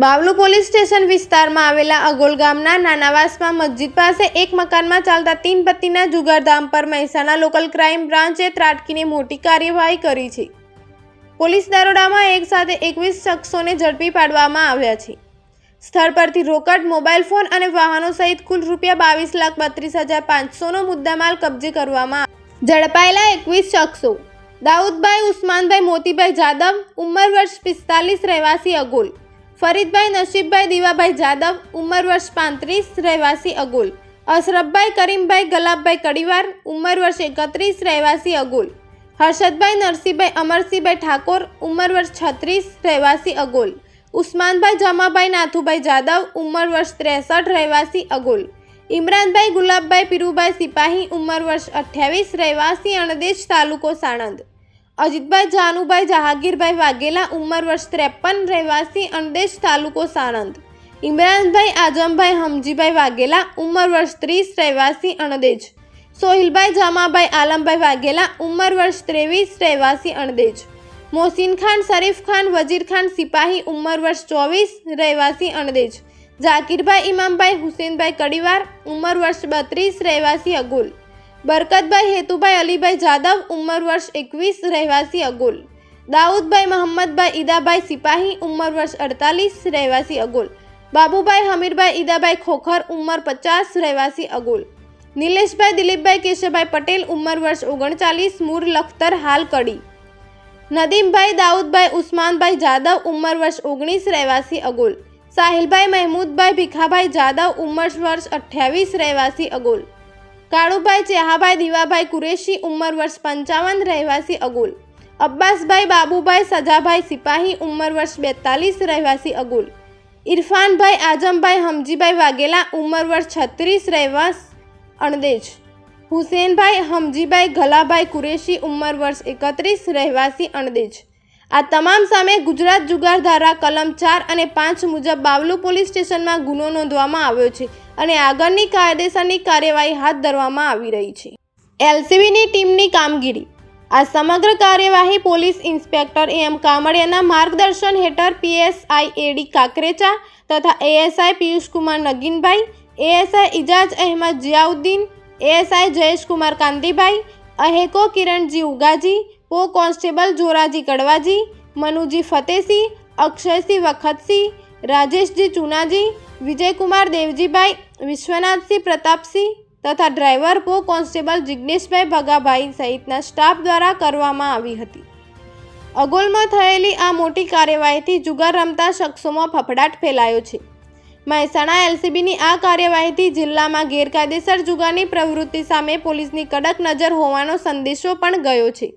બાવલુ police station વિસ્તારમાં આવેલા અગોલ ગામના નાનાવાસમાં મસ્જિદ પાસે એક મકાનમાં ચાલતા 3 પત્નીના જુગારધામ પર મહેસાણા લોકલ ક્રાઇમ બ્રાન્ચે ત્રાટકીને મોટી કાર્યવાહી કરી છે। પોલીસ દરોડામાં એક સાથે 21 શખ્સોને ઝડપી પાડવામાં આવ્યા છે। સ્થળ પરથી રોકડ, મોબાઈલ ફોન અને વાહનો સહિત કુલ ₹22,32,500નો મુદ્દામાલ કબજે કરવામાં આવ્યો। ઝડપાયેલા 21 શખ્સો: દાઉદભાઈ ઉસ્માનભાઈ મોતીભાઈ જાદવ, ઉંમર વર્ષ 45, રહેવાસી અગોલ; ફરીદભાઈ નસીબભાઈ દીવાભાઈ જાદવ, ઉંમર વર્ષ 35, રહેવાસી અગોલ; અશરફભાઈ કરીમભાઈ ગલાબભાઈ કડીવાર, ઉંમર વર્ષ 31, રહેવાસી અગોલ; હર્ષદભાઈ નરસિંહભાઈ અમરસિંહભાઈ ઠાકોર, ઉંમર વર્ષ 36, રહેવાસી અગોલ; ઉસ્માનભાઈ જમાભાઈ નાથુભાઈ જાદવ, ઉંમર વર્ષ 63, રહેવાસી અગોલ; ઇમરાનભાઈ ગુલાબભાઈ પીરુભાઈ સિપાહી, ઉંમર વર્ષ 28, રહેવાસી અણદેજ, તાલુકો સાણંદ; અજીતભાઈ જાનુભાઈ જહાંગીરભાઈ વાઘેલા, ઉંમર વર્ષ 53, રહેવાસી અણદેજ, તાલુકો સાણંદ; ઇમરાનભાઈ આઝમભાઈ હમજીભાઈ વાઘેલા, ઉંમર વર્ષ 30, રહેવાસી અણદેજ; સોહિલભાઈ જમાભાઈ આલમભાઈ વાઘેલા, ઉંમર વર્ષ 23, રહેવાસી અણદેજ; મોહસિન ખાન શરીફ ખાન વજીર ખાન સિપાહી, ઉંમર વર્ષ 24, રહેવાસી અણદેજ; ઝાકીરભાઈ ઇમામભાઈ હુસેનભાઈ કડીવાર, ઉંમર વર્ષ 32, રહેવાસી અગોલ; બરકતભાઈ હેતુભાઈ અલીભાઈ જાદવ, ઉંમર વર્ષ 21, રહેવાસી અગોલ; દાઉદભાઈ મહમ્મદભાઈ ઈદાભાઈ સિપાહી, ઉંમર વર્ષ 48, રહેવાસી અગોલ; બાબુભાઈ હમીરભાઈ ઈદાભાઈ ખોખર, ઉંમર 50, રહેવાસી અગોલ; નિલેશભાઈ દિલીપભાઈ કેશવભાઈ પટેલ, ઉંમર વર્ષ 39, મૂળ લખતર, હાલ કડી; નદીમભાઈ દાઉદભાઈ ઉસ્માનભાઈ જાદવ, ઉંમર વર્ષ 19, રહેવાસી અગોલ; સાહિલભાઈ મહેમૂદભાઈ ભીખાભાઈ જાદવ, ઉંમર વર્ષ 28, રહેવાસી અગોલ; કાળુભાઈ ચેહાભાઈ દીવાભાઈ કુરેશી, ઉંમર વર્ષ 55, રહેવાસી અગોલ; અબ્બાસભાઈ બાબુભાઈ સજાભાઈ સિપાહી, ઉંમર વર્ષ 42, રહેવાસી અગોલ; ઇરફાનભાઈ આઝમભાઈ હમજીભાઈ વાઘેલા, ઉંમર વર્ષ 36, રહેવાસી અણદેજ; હુસેનભાઈ હમજીભાઈ ગલાભાઈ કુરેશી, ઉંમર વર્ષ 31, રહેવાસી અણદેજ। આ તમામ સામે ગુજરાત જુગાર ધારા કલમ 4 અને 5 મુજબ બાવલુ પોલીસ સ્ટેશનમાં ગુનો નોંધવામાં આવ્યો છે અને આગળની કાયદેસરની કાર્યવાહી હાથ ધરવામાં આવી રહી છે। એલસીબીની ટીમની કામગીરી: આ સમગ્ર કાર્યવાહી પોલીસ ઇન્સ્પેક્ટર એમ કામડિયાના માર્ગદર્શન હેઠળ પીએસઆઈ એડી કાકરેચા તથા ASI Piyushkumar Naginbhai, ASI Ijaj Ahmed Jiyauddin, ASI Jayeshkumar Kantibhai, અહેકો કિરણજી ઉગાજી, પો કોન્સ્ટેબલ જોરાજી કડવાજી, મનુજી ફતેસિંહ, અક્ષયસિંહ વખતસિંહ, રાજેશજી ચુનાજી, વિજયકુમાર દેવજીભાઈ, વિશ્વનાથસિંહ પ્રતાપસિંહ તથા ડ્રાઈવર પો કોન્સ્ટેબલ જિગ્નેશભાઈ ભગાભાઈ સહિતના સ્ટાફ દ્વારા કરવામાં આવી હતી। અગોલમાં થયેલી આ મોટી કાર્યવાહીથી જુગાર રમતા શખ્સોમાં ફફડાટ ફેલાયો છે। મહેસાણા એલસીબીની આ કાર્યવાહીથી જિલ્લામાં ગેરકાયદેસર જુગારની પ્રવૃત્તિ સામે પોલીસની કડક નજર હોવાનો સંદેશો પણ ગયો છે।